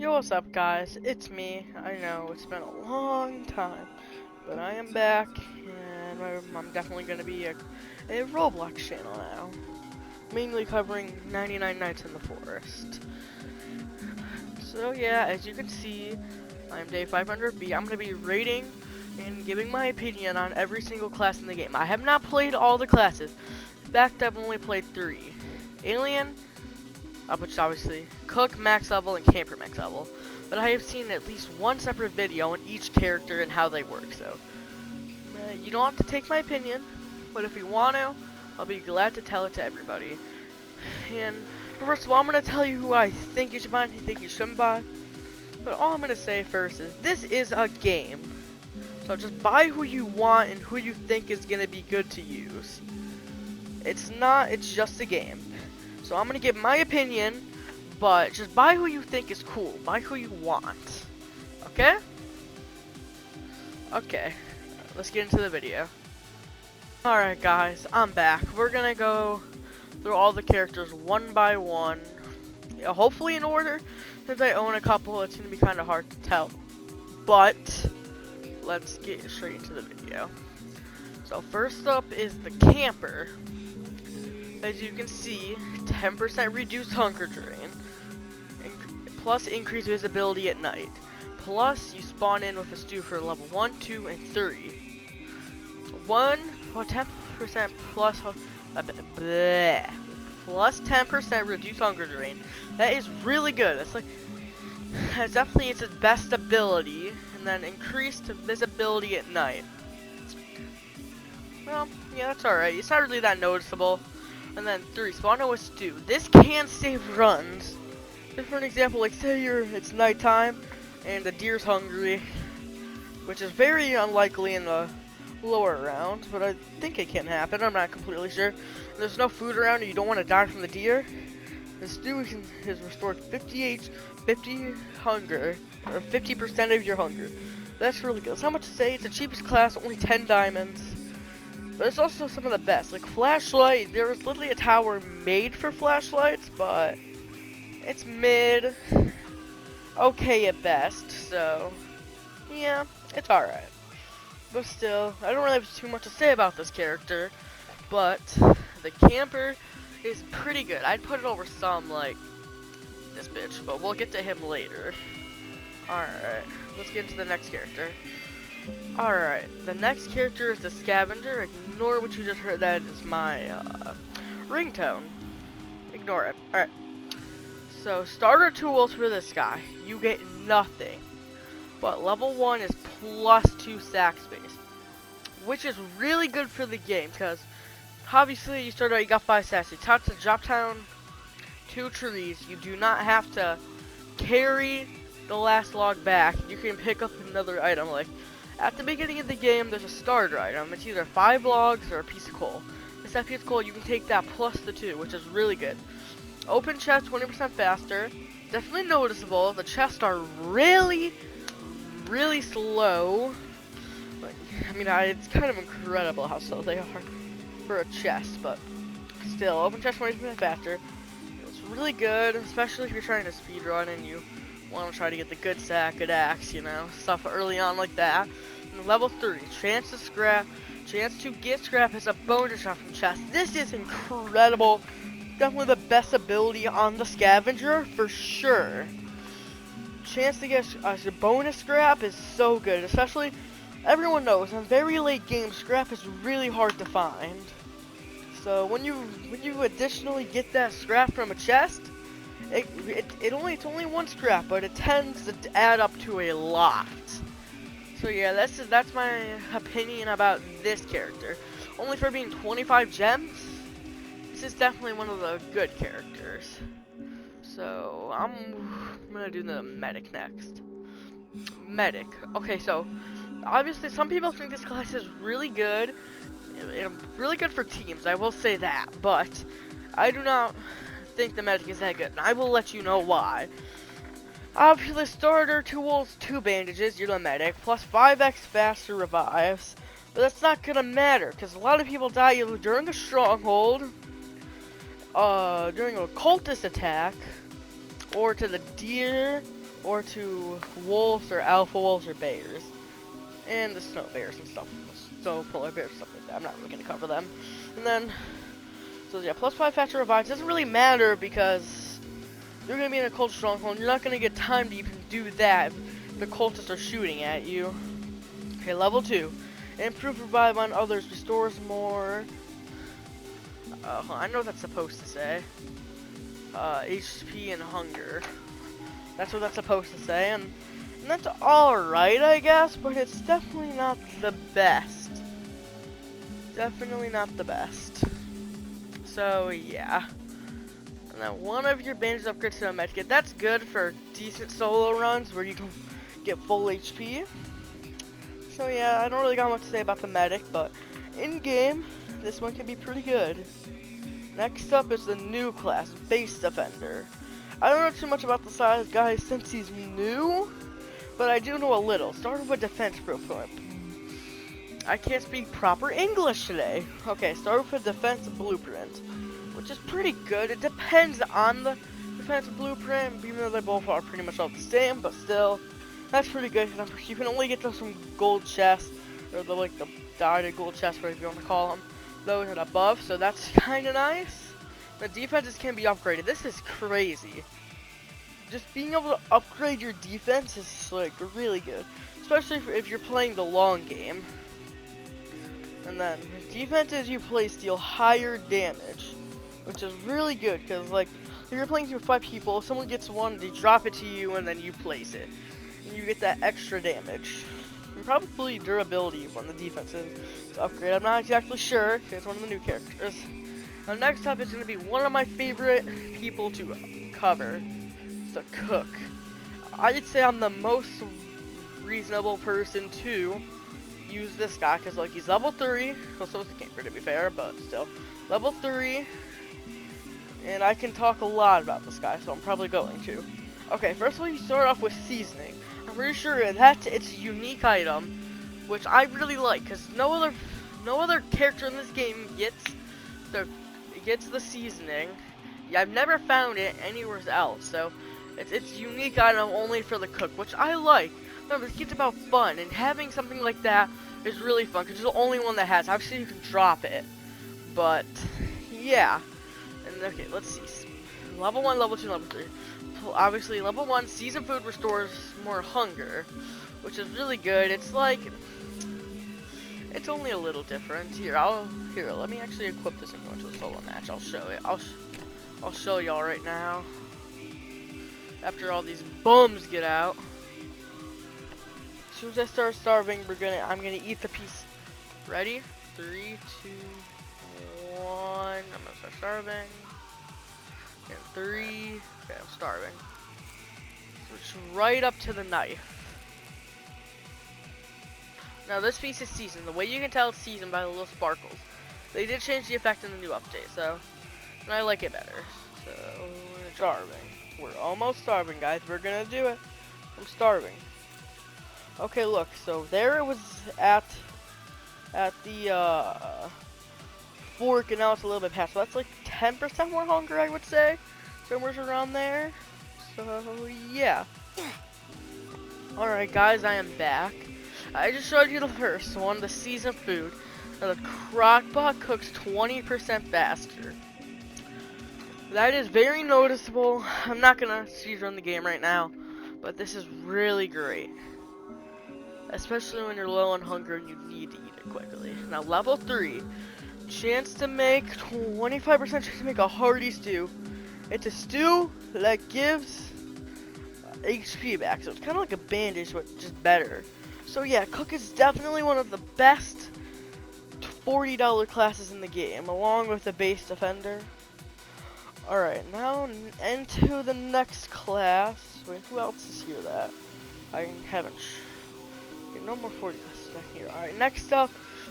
Yo, what's up, guys? It's me. I know it's been a long time, but I am back, and I'm definitely gonna be a Roblox channel now, mainly covering 99 Nights in the Forest. So yeah, as you can see, I'm day 500B. I'm gonna be rating and giving my opinion on every single class in the game. I have not played all the classes. In fact, I've only played 3: Alien, which is obviously Cook max level and Camper max level. But I have seen at least one separate video on each character and how they work, so you don't have to take my opinion, but if you want to, I'll be glad to tell it to everybody. And first of all, I'm going to tell you who I think you should buy and who I think you shouldn't buy. But all I'm going to say first is this is a game, so just buy who you want and who you think is going to be good to use. It's just a game. So I'm going to give my opinion, but just buy who you think is cool. Buy who you want. Okay? Okay. Let's get into the video. Alright guys, I'm back. We're going to go through all the characters one by one. Hopefully in order. Since I own a couple, it's going to be kind of hard to tell. But let's get straight into the video. So first up is the Camper. As you can see, 10% reduced hunger drain, plus increased visibility at night. Plus, you spawn in with a stew for level 1, 2, and 3. 10% plus 10% reduced hunger drain. That is really good. That's definitely its best ability, and then increased visibility at night. Well, yeah, that's alright. It's not really that noticeable. And then 3, spawn in with stew. This can save runs. Just for an example, like say it's nighttime and the deer's hungry, which is very unlikely in the lower rounds, but I think it can happen. I'm not completely sure. And there's no food around and you don't want to die from the deer. The stew is restored 50 hunger, or 50% of your hunger. That's really good. That's how much to say. It's the cheapest class, only 10 diamonds. But it's also some of the best. Like flashlight, there was literally a tower made for flashlights, but it's mid, okay at best. So yeah, it's alright. But still, I don't really have too much to say about this character. But the Camper is pretty good. I'd put it over some like this bitch, but we'll get to him later. Alright, let's get into the next character. Alright, the next character is the Scavenger. Ignore what you just heard, that is my ringtone. Ignore it. Alright. So, starter tools for this guy. You get nothing. But level 1 is plus 2 sack space. Which is really good for the game, because obviously you start out, you got 5 sacks. You have to drop down 2 trees. You do not have to carry the last log back. You can pick up another item, like at the beginning of the game, there's a starter item. It's either 5 logs or a piece of coal. That piece of coal, you can take that plus the 2, which is really good. Open chest 20% faster. Definitely noticeable. The chests are really slow. I mean, it's kind of incredible how slow they are for a chest, but still, open chest 20% faster. It's really good, especially if you're trying to speedrun and you want to try to get the good sack, good axe, you know, stuff early on like that. And level 3, chance to get scrap is a bonus shot from chest. This is incredible. Definitely the best ability on the Scavenger for sure. Chance to get a bonus scrap is so good, especially everyone knows in very late game scrap is really hard to find. So when you additionally get that scrap from a chest, it's only 1 scrap, but it tends to add up to a lot. So yeah, that's my opinion about this character. Only for being 25 gems, this is definitely one of the good characters. So I'm gonna do the medic next. Medic. Okay, so obviously some people think this class is really good. Really good for teams, I will say that, but I do not think the medic is that good, and I will let you know why. Obviously, starter tools, 2 bandages, you're the medic, plus 5x faster revives, but that's not gonna matter, because a lot of people die either during a stronghold, during a cultist attack, or to the deer, or to wolves or alpha wolves or bears, and the snow bears and stuff, so polar bears, stuff like that. I'm not really gonna cover them. And then, so yeah, +5 faster revives doesn't really matter because you're gonna be in a cult stronghold. You're not gonna get time to even do that. The cultists are shooting at you. Okay, level 2. Improve revive on others, restores more. I know what that's supposed to say. HP and hunger. That's what that's supposed to say, and that's alright, I guess, but it's definitely not the best. Definitely not the best. So, yeah. And then one of your bandages upgrades to a medkit. That's good for decent solo runs where you can get full HP. So yeah, I don't really got much to say about the medic, but in game, this one can be pretty good. Next up is the new class, Base Defender. I don't know too much about the size guy since he's new, but I do know a little. Start with defense blueprint. I can't speak proper English today. Okay, start with defense blueprint, which is pretty good. It depends on the defense blueprint, even though they both are pretty much all the same, but still. That's pretty good. You can only get those from gold chests, or the dotted gold chests, whatever you want to call them. Those and above, so that's kind of nice. The defenses can be upgraded. This is crazy. Just being able to upgrade your defense is like really good, especially if you're playing the long game. And then defenses you place deal higher damage, which is really good because like if you're playing with 5 people, if someone gets one, they drop it to you, and then you place it. You get that extra damage. And probably durability when the defense is upgrade. I'm not exactly sure, because it's one of the new characters. Now next up is going to be one of my favorite people to cover. The cook. I'd say I'm the most reasonable person to use this guy, because like he's level 3. Well, so is the camper to be fair, but still. Level 3. And I can talk a lot about this guy, so I'm probably going to. Okay, first of all, you start off with seasoning. I'm pretty sure that's its unique item, which I really like, because no other character in this game gets the seasoning. Yeah, I've never found it anywhere else, so it's unique item only for the cook, which I like. Remember, this game's about fun, and having something like that is really fun, because it's the only one that has. Obviously, you can drop it, but yeah. And okay, let's see. Level 1, level 2, level 3. Obviously, level 1, season food restores more hunger, which is really good. It's like, it's only a little different. Here, let me actually equip this and go into a solo match. I'll show it. I'll show y'all right now. After all these bums get out. As soon as I start starving, I'm gonna eat the piece. Ready? 3, 2, 1. I'm gonna start starving. And 3. Okay, I'm starving. Switch right up to the knife. Now this piece is seasoned. The way you can tell it's seasoned by the little sparkles. They did change the effect in the new update, so and I like it better. So we're starving. We're almost starving, guys. We're gonna do it. I'm starving. Okay, look. So there it was at the fork, and now it's a little bit past. So that's like 10% more hunger, I would say. Somewhere around there. So yeah. Alright guys, I am back. I just showed you the first one, the seasoned food. Now the Crockpot cooks 20% faster. That is very noticeable. I'm not gonna speedrun the game right now, but this is really great. Especially when you're low on hunger and you need to eat it quickly. Now level 3. Chance to make 25% chance to make a hearty stew. It's a stew that gives HP back, so it's kind of like a bandage, but just better. So yeah, Cook is definitely one of the best $40 classes in the game, along with the Base Defender. Alright, now into the next class. Wait, who else is here that I haven't? Okay, no more 40 classes back here. Alright, next up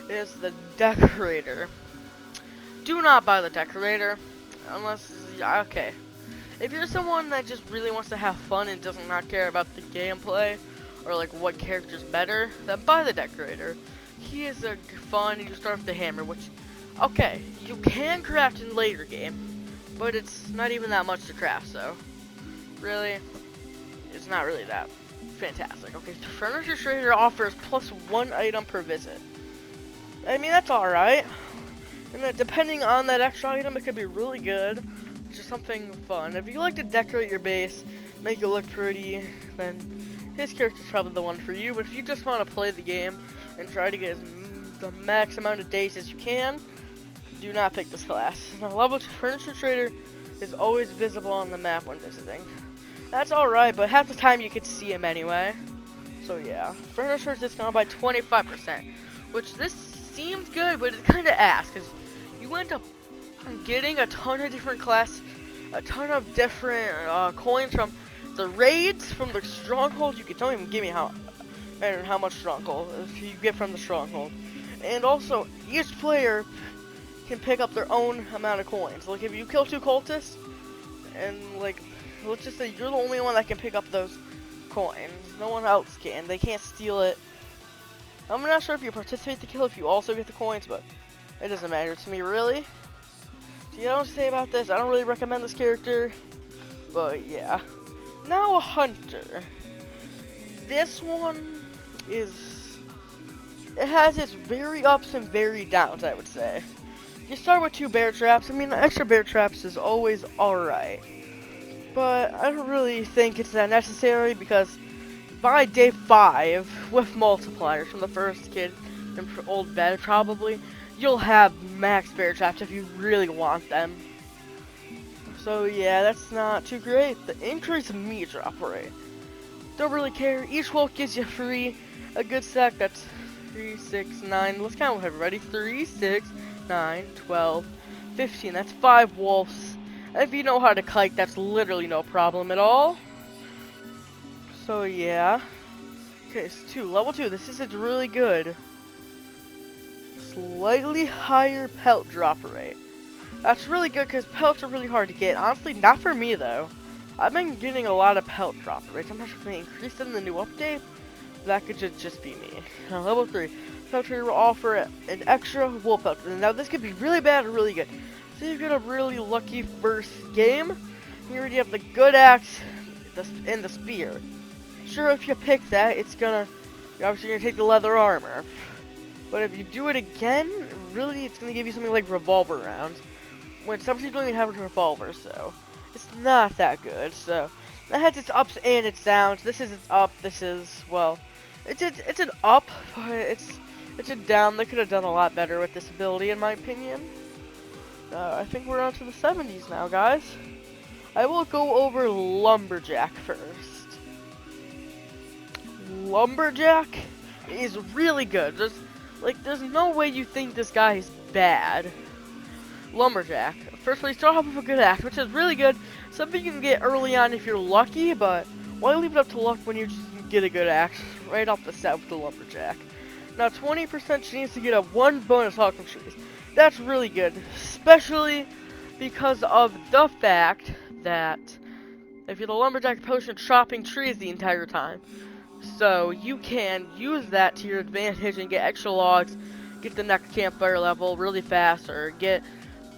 is the Decorator. Do not buy the Decorator. Unless, okay. If you're someone that just really wants to have fun and does not care about the gameplay, or like what character's better, then buy the Decorator. He is a fun, you start with the hammer, which, okay, you can craft in later game, but it's not even that much to craft, so, really, it's not really that fantastic. Okay, the Furniture Trader offers +1 item per visit. I mean, that's alright. And then depending on that extra item, it could be really good. Just something fun. If you like to decorate your base, make it look pretty, then his character's probably the one for you. But if you just want to play the game and try to get the max amount of days as you can, do not pick this class. Now, level 2 Furniture Trader is always visible on the map when visiting. That's alright, but half the time you could see him anyway. So yeah, Furniture is discounted by 25%, which this seems good, but it's kind of ass, because you end up getting a ton of different a ton of different coins from the raids, from the stronghold. You can don't even give me how much stronghold you get from the stronghold, and also each player can pick up their own amount of coins. Like if you kill 2 cultists, and like let's just say you're the only one that can pick up those coins. No one else can. They can't steal it. I'm not sure if you participate in the kill if you also get the coins, but it doesn't matter to me really. So yeah, I don't say about this. I don't really recommend this character, but yeah. Now a hunter. This one it has its very ups and very downs, I would say. You start with 2 bear traps. I mean, the extra bear traps is always alright, but I don't really think it's that necessary, because by day 5, with multipliers from the first kid and old bed probably, you'll have max bear traps if you really want them. So yeah, that's not too great. The increased meat drop rate. Don't really care. Each wolf gives you free a good stack. That's 3, 6, 9. Let's count with everybody. 3, 6, 9, 12, 15. That's 5 wolves. And if you know how to kite, that's literally no problem at all. So yeah. Okay, it's level 2. This is really good. Slightly higher pelt drop rate. That's really good because pelts are really hard to get. Honestly, not for me though. I've been getting a lot of pelt drop rates. I'm not sure if they increased in the new update. That could just be me. Now, level 3. Pelt trader will offer an extra wool pelt. Now this could be really bad or really good. So you get a really lucky first game. You already have the good axe and the spear. Sure, if you pick that, you're obviously gonna take the leather armor. But if you do it again, really, it's gonna give you something like revolver rounds. When some people don't even have a revolver, so it's not that good. So that has its ups and its downs. This is its up. This is, well, it's an up, but it's a down. They could have done a lot better with this ability, in my opinion. I think we're on to the 70s now, guys. I will go over Lumberjack first. Lumberjack is really good. There's no way you think this guy is bad. Lumberjack. Firstly, start off with a good axe, which is really good. Something you can get early on if you're lucky, but why leave it up to luck when you just get a good axe right off the set with the Lumberjack? Now, 20% chance to get a 1 bonus hog from trees. That's really good, especially because of the fact that if you're the Lumberjack potion, chopping trees the entire time. So you can use that to your advantage and get extra logs, get the next campfire level really fast, or get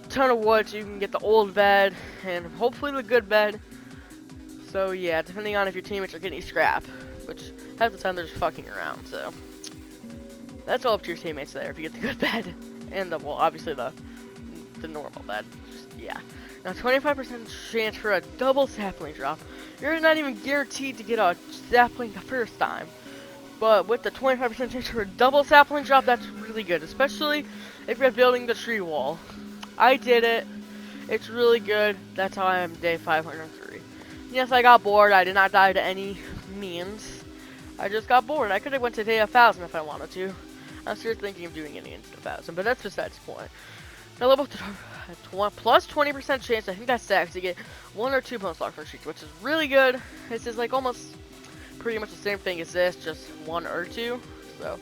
a ton of wood so you can get the old bed and hopefully the good bed. So yeah, depending on if your teammates are getting scrap, which half the time they're just fucking around. So that's all up to your teammates there if you get the good bed and well, obviously the normal bed. Yeah. Now 25% chance for a double sapling drop. You're not even guaranteed to get a sapling the first time. But with the 25% chance for a double sapling drop, that's really good. Especially if you're building the tree wall. I did it. It's really good. That's how I am day 503. Yes, I got bored. I did not die to any means. I just got bored. I could have went to day 1000 if I wanted to. I'm still thinking of doing any instant 1000, but that's besides the point. Now level plus 20% chance, I think that's stacks, to get 1 or 2 bonus lock from streaks, which is really good. This is like almost pretty much the same thing as this, just 1 or 2. So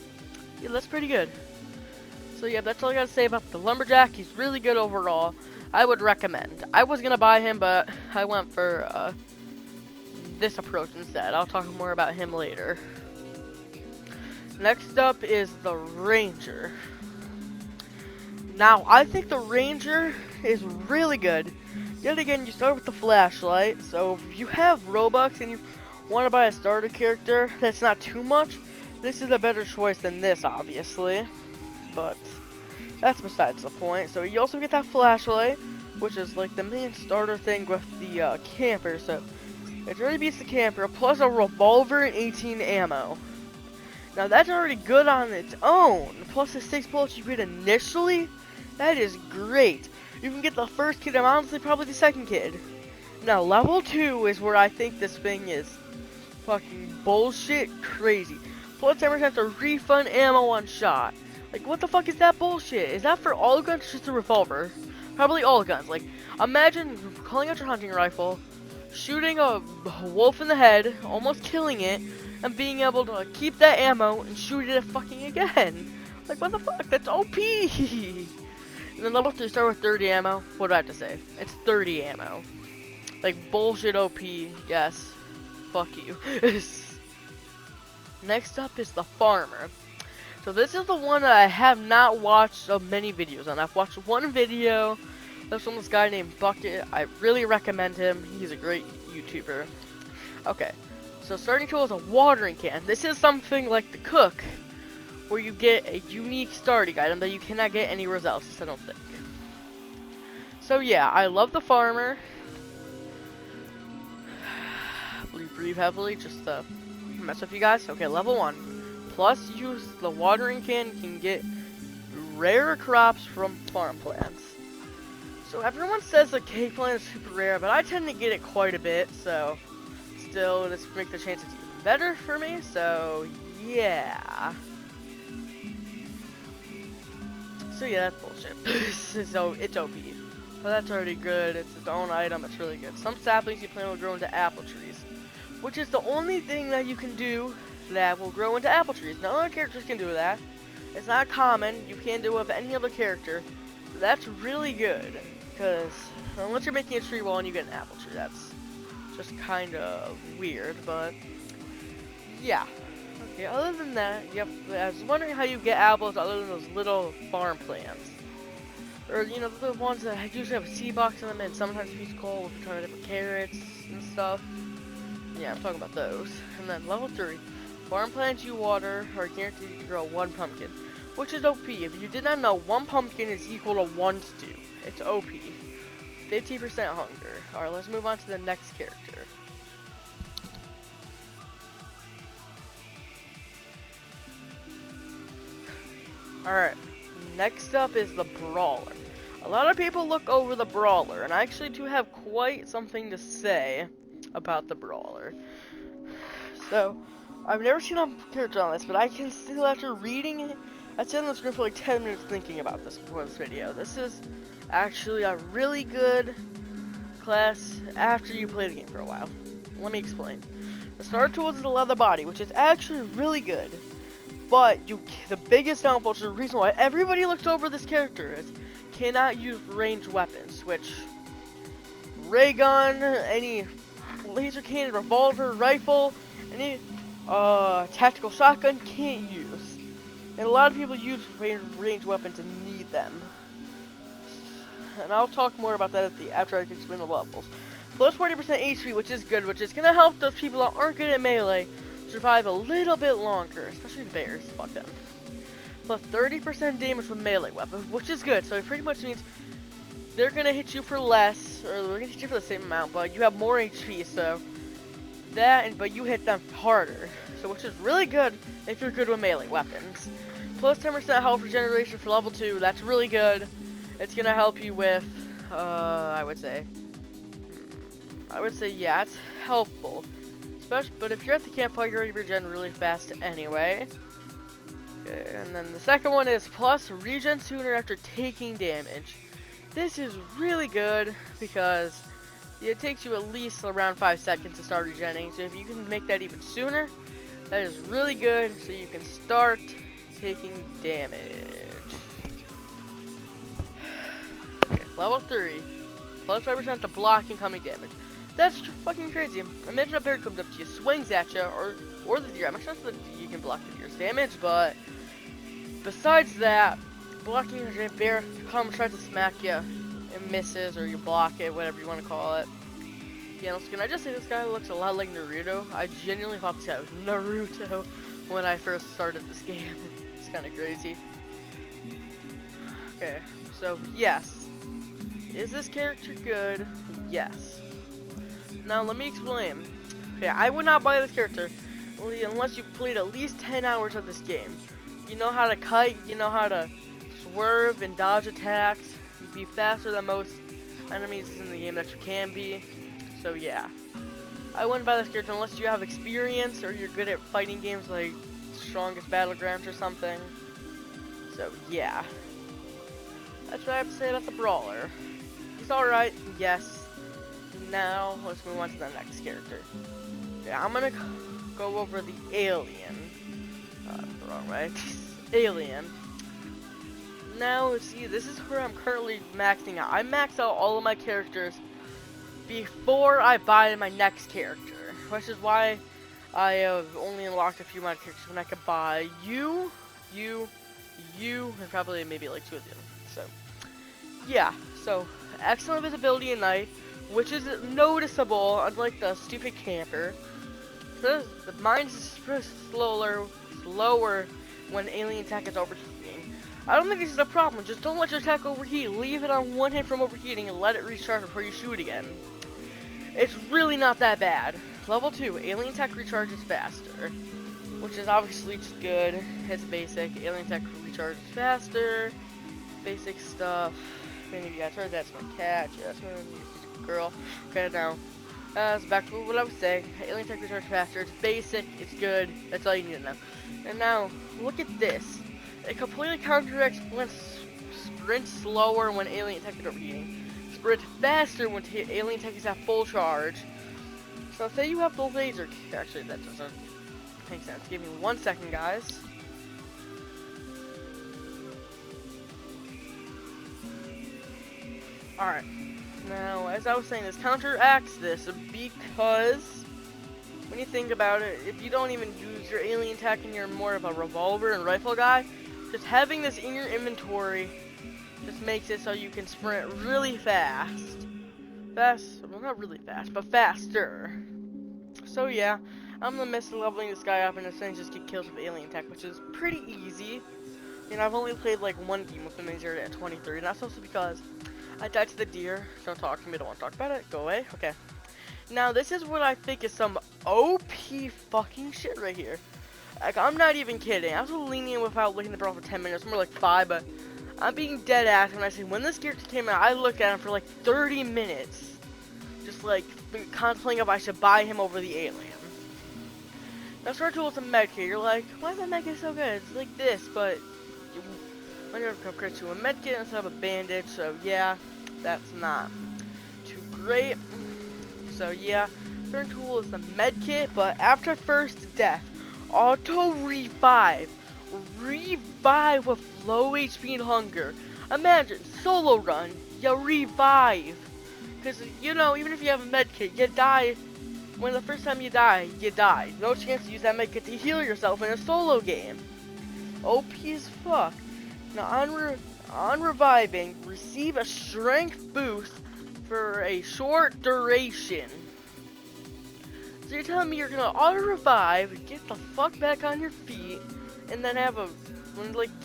yeah, that's pretty good. So yeah, that's all I gotta say about the Lumberjack. He's really good overall. I would recommend. I was gonna buy him, but I went for this approach instead. I'll talk more about him later. Next up is the Ranger. Now, I think the Ranger is really good. Yet again, you start with the flashlight. So if you have Robux and you want to buy a starter character that's not too much, this is a better choice than this, obviously. But that's besides the point. So you also get that flashlight, which is like the main starter thing with the camper. So it already beats the camper, plus a revolver and 18 ammo. Now that's already good on its own. Plus the 6 bullets you get initially, that is great. You can get the first kid and honestly probably the second kid. Now level 2 is where I think this thing is fucking bullshit crazy. Plus 10% to refund ammo on shot. Like what the fuck is that bullshit? Is that for all guns or just a revolver? Probably all guns. Like imagine calling out your hunting rifle, shooting a wolf in the head, almost killing it, and being able to keep that ammo and shoot it fucking again. Like what the fuck? That's OP. And then level 3 start with 30 ammo. What do I have to say? It's 30 ammo. Like bullshit OP. Yes. Fuck you. Next up is the farmer. So this is the one that I have not watched many videos on. I've watched one video. That's from this guy named Bucket. I really recommend him. He's a great YouTuber. Okay. So starting tool is a watering can. This is something like the cook, where you get a unique starting item that you cannot get anywhere else, I don't think. So yeah, I love the farmer. Breathe heavily just to mess with you guys. Okay, level 1. Plus use the watering can can get rare crops from farm plants. So everyone says the cake plant is super rare, but I tend to get it quite a bit, so still this makes the chances even better for me, so yeah. So yeah, that's bullshit. So it's OP. But that's already good. It's its own item. It's really good. Some saplings you plant will grow into apple trees, which is the only thing that you can do that will grow into apple trees. No other characters can do that. It's not common. You can't do it with any other character. So that's really good, because unless you're making a tree wall and you get an apple tree, that's just kind of weird. But yeah. Okay. Other than that, I was wondering how you get apples other than those little farm plants. Or, you know, the ones that usually have a seed box in them and sometimes piece of coal with a ton of different carrots and stuff. Yeah, I'm talking about those. And then level 3. Farm plants you water are guaranteed to grow 1 pumpkin, which is OP. If you did not know, 1 pumpkin is equal to 1 stew. It's OP. 50% hunger. Alright, let's move on to the next character. Alright, next up is the Brawler. A lot of people look over the Brawler, and I actually do have quite something to say about the Brawler. So, I've never seen a character on this, but I can still, after reading it, I sat on the screen for like 10 minutes thinking about this before this video. This is actually a really good class after you play the game for a while. Let me explain. The starter tool is the leather body, which is actually really good. But the biggest downfall, which is the reason why everybody looks over this character, is cannot use ranged weapons, which ray gun, any laser cannon, revolver, rifle, any tactical shotgun can't use. And a lot of people use ranged weapons and need them. And I'll talk more about that after I explain the levels. Plus 40% HP, which is good, which is gonna help those people that aren't good at melee survive a little bit longer, especially the bears. Fuck them. Plus 30% damage with melee weapons, which is good. So it pretty much means they're gonna hit you for less, or they're gonna hit you for the same amount, but you have more HP. So that, but you hit them harder. So which is really good if you're good with melee weapons. Plus 10% health regeneration for level 2. That's really good. It's gonna help you with, I would say, yeah, it's helpful. But if you're at the campfire, you're gonna regen really fast anyway. Okay, and then the second one is plus regen sooner after taking damage. This is really good because it takes you at least around 5 seconds to start regenerating. So if you can make that even sooner, that is really good. So you can start taking damage. Okay, level 3, plus 5% to block incoming damage. That's fucking crazy. Imagine a bear comes up to you, swings at you, or the deer. I'm not sure if the deer can block the deer's damage, but besides that, blocking a bear comes, tries to smack you, it misses, or you block it, whatever you want to call it. Yeah, can I just say this guy looks a lot like Naruto? I genuinely thought this guy was Naruto when I first started this game. It's kind of crazy. Okay, so yes. Is this character good? Yes. Now let me explain. Okay, I would not buy this character unless you played at least 10 hours of this game. You know how to kite, you know how to swerve and dodge attacks, you'd be faster than most enemies in the game that you can be. So yeah. I wouldn't buy this character unless you have experience or you're good at fighting games like Strongest Battlegrounds or something. So yeah. That's what I have to say about the Brawler. He's alright, yes. Now, let's move on to the next character. Yeah, I'm gonna go over the Alien. Wrong, right? Alien. Now, see, this is where I'm currently maxing out. I max out all of my characters before I buy my next character. Which is why I have only unlocked a few of my characters when I could buy you, and probably maybe like 2 of them. So, yeah. So, excellent visibility at night, which is noticeable, unlike the stupid camper. So, the mine's slower when alien attack is overheating. I don't think this is a problem. Just don't let your attack overheat. Leave it on 1 hit from overheating and let it recharge before you shoot again. It's really not that bad. Level 2, alien attack recharges faster, which is obviously just good. It's basic. Alien attack recharges faster. Basic stuff. Maybe you guys heard that's my cat. Yeah, that's my girl. Okay, now. So back to what I was saying. Alien attack recharges faster. It's basic. It's good. That's all you need to know. And now, look at this. It completely counteracts sprint slower when alien attack is overheating. Sprint faster when alien attack is at full charge. So say you have the laser. Actually, that doesn't make sense. Give me 1 second, guys. Alright. Now, as I was saying, this counteracts this because when you think about it, if you don't even use your alien attack and you're more of a revolver and rifle guy, just having this in your inventory just makes it so you can sprint really fast. Well, not really fast, but faster. So yeah, I'm gonna miss leveling this guy up and essentially just get kills with alien attack, which is pretty easy. And I've only played like 1 game with him and zeroed at 23, and that's also because I died to the deer. Don't talk to me, don't want to talk about it. Go away. Okay. Now this is what I think is some OP fucking shit right here. Like, I'm not even kidding. I was lenient without looking at the brawl for 10 minutes, more like 5, but I'm being dead ass when I say when this character came out, I looked at him for like 30 minutes. Just like contemplating if I should buy him over the alien. Now start with a medkit. You're like, why is that medkit so good? It's like this, but I'm gonna upgrade to a medkit instead of a bandage. So yeah, that's not too great. So yeah, third tool is the medkit, but after first death, auto revive. Revive with low HP and hunger. Imagine, solo run, you revive. Because, you know, even if you have a medkit, you die. When the first time you die, you die. No chance to use that medkit to heal yourself in a solo game. OP as fuck. Now, on reviving, receive a strength boost for a short duration. So you're telling me you're gonna auto-revive, get the fuck back on your feet, and then have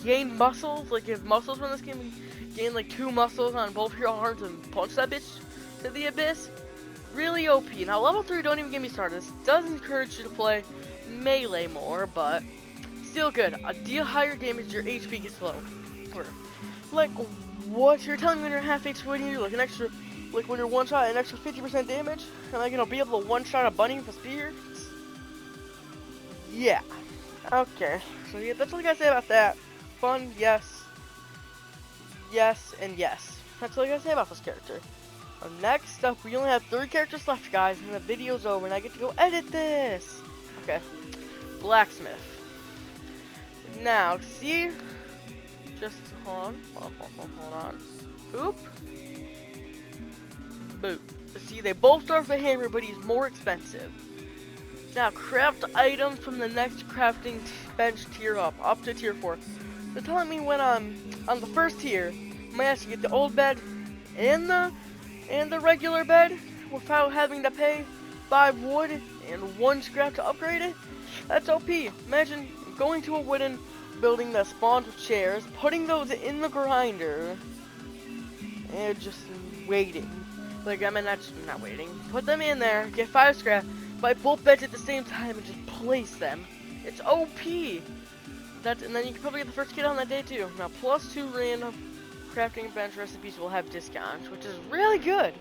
gain muscles, like if muscles from this game, gain like 2 muscles on both your arms and punch that bitch to the abyss? Really OP. Now level 3, don't even get me started. This does encourage you to play melee more, but still good. Deal higher damage, your HP gets low. Like, what? You're telling me when you're half HP when you're like an extra, like when you're one shot, an extra 50% damage? Am I gonna be able to one shot a bunny with a spear? Yeah. Okay. So yeah, that's all I gotta say about that. Fun, yes. Yes, and yes. That's all I gotta say about this character. Next up, we only have 3 characters left, guys, and the video's over, and I get to go edit this. Okay. Blacksmith. Now, see? Just hold on. Boop. Boop. See, they both start with a hammer, but he's more expensive. Now, craft items from the next crafting bench tier up to tier 4. They're telling me when I'm on the first tier, I might have to get the old bed and the regular bed, without having to pay 5 wood and 1 scrap to upgrade it. That's OP. Imagine going to a wooden building that spawns with chairs, putting those in the grinder, and just waiting. Like, I mean, not waiting. Put them in there, get 5 scrap, buy both beds at the same time, and just place them. It's OP. And then you can probably get the first kit on that day too. Now, +2 random crafting bench recipes will have discounts, which is really good.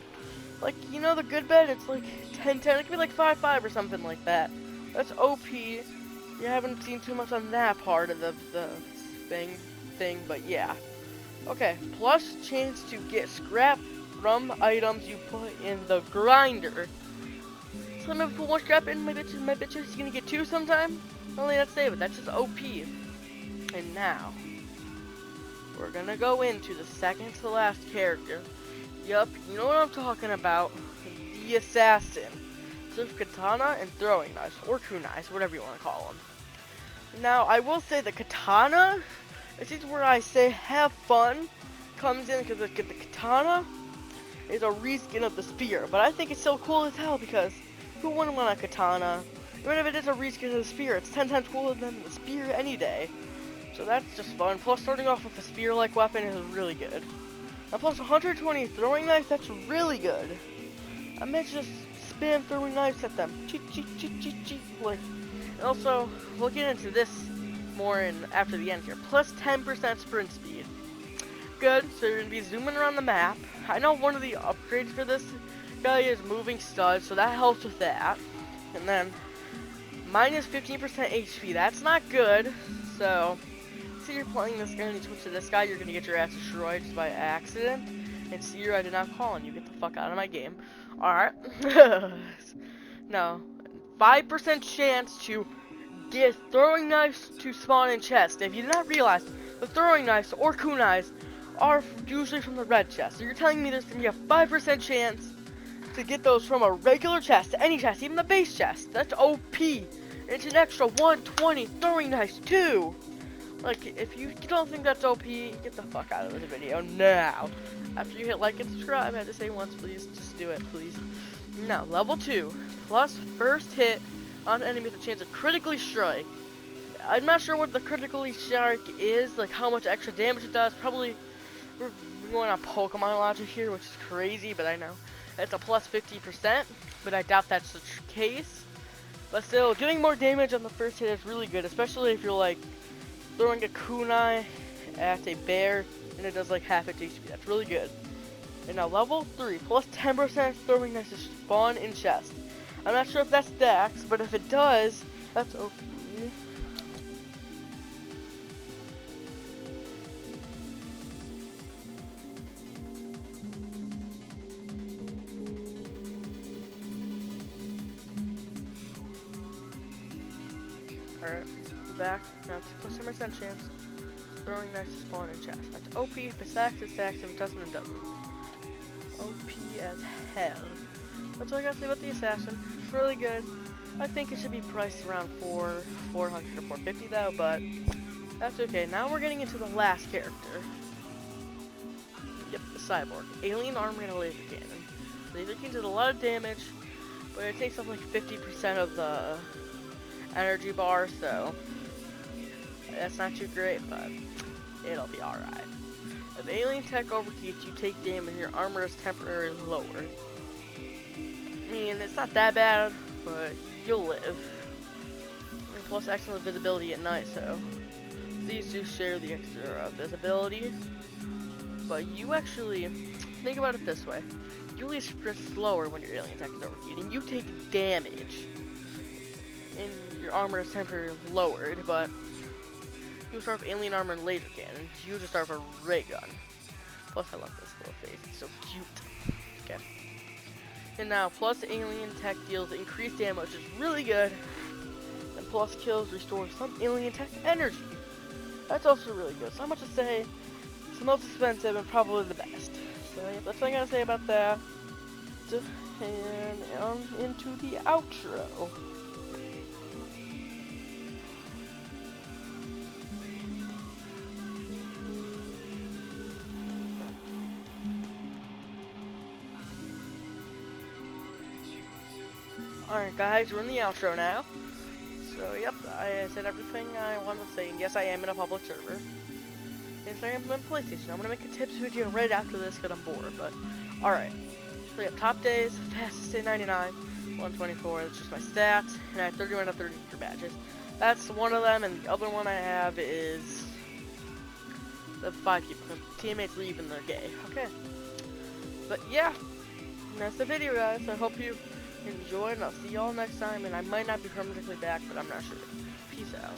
Like, you know, the good bed, it's like 10/10. It could be like 5/5 or something like that. That's OP. You haven't seen too much on that part of the thing, but yeah. Okay, plus chance to get scrap from items you put in the grinder. So maybe put 1 scrap in my bitches. You're gonna get 2 sometime. Only that's save it. That's just OP. And now we're gonna go into the second to last character. Yup, you know what I'm talking about. The assassin. So katana and throwing knives, or kunais, whatever you want to call them. Now, I will say the katana, this is where I say have fun, comes in because the katana is a reskin of the spear. But I think it's so cool as hell because who wouldn't want a katana? Even if it is a reskin of the spear, it's 10 times cooler than the spear any day. So that's just fun. Plus, starting off with a spear-like weapon is really good. Now, plus 120 throwing knives, that's really good. I meant just spam throwing knives at them. Like, and also, we'll get into this more after the end here. Plus 10% sprint speed. Good, so you're going to be zooming around the map. I know one of the upgrades for this guy is moving studs, so that helps with that. And then, minus 15% HP, that's not good. So, see you're playing this guy and you switch to this guy, you're going to get your ass destroyed just by accident. And see, I did not call on you, get the fuck out of my game. Alright. No. 5% chance to get throwing knives to spawn in chest. If you did not realize, the throwing knives or kunais are usually from the red chest. So you're telling me there's going to be a 5% chance to get those from a regular chest, any chest, even the base chest. That's OP. It's an extra 120 throwing knives too. Like, if you don't think that's OP, get the fuck out of this video now. After you hit like and subscribe, I had to say once, please. Just do it, please. Now, level 2. Plus first hit on enemy with a chance of critically strike. I'm not sure what the critically strike is, like how much extra damage it does. Probably, we're going on Pokemon logic here, which is crazy, but I know. It's a plus 50%, but I doubt that's the case. But still, doing more damage on the first hit is really good, especially if you're like throwing a kunai at a bear and it does like half its HP. That's really good. And now level 3, plus 10% throwing knives to spawn in chest. I'm not sure if that stacks, but if it does, that's OP. Alright, back. Now it's plus 10% chance. Throwing knives to spawn in chest. That's OP. If it stacks, it stacks. If it doesn't, it doesn't. OP as hell. That's all I gotta say about the assassin. It's really good. I think it should be priced around 400 or 450 though, but that's okay. Now we're getting into the last character. Yep, the cyborg. Alien armor and a laser cannon. Laser cannon does a lot of damage, but it takes up like 50% of the energy bar, so that's not too great, but it'll be alright. If alien tech overheats, you take damage and your armor is temporarily lowered. I mean, it's not that bad, but you'll live. And plus excellent visibility at night, so these two share the extra visibility. But you actually, think about it this way. You at least sprint slower when your alien tech is overheating. You take damage. And your armor is temporarily lowered, but you start with alien armor and laser cannon. You just start with a ray gun. Plus, I love this little face. It's so cute. Okay. And now, plus alien tech deals increased damage, which is really good. And plus kills restore some alien tech energy. That's also really good. So I'm going to say it's the most expensive and probably the best. So yeah, that's what I gotta say about that. And into the outro. Alright guys, we're in the outro now. So yep, I said everything I wanted to say, and yes I am in a public server. Yes I am in PlayStation. I'm gonna make a tips video right after this because I'm bored, but alright. So yeah, top days, fastest day 99, 124, that's just my stats, and I have 31 out of 30 for badges. That's one of them, and the other one I have is the 5 people. Teammates leave and they're gay. Okay. But yeah, that's the video guys. I hope you enjoyed, and I'll see y'all next time, and I might not be permanently back, but I'm not sure. Peace out.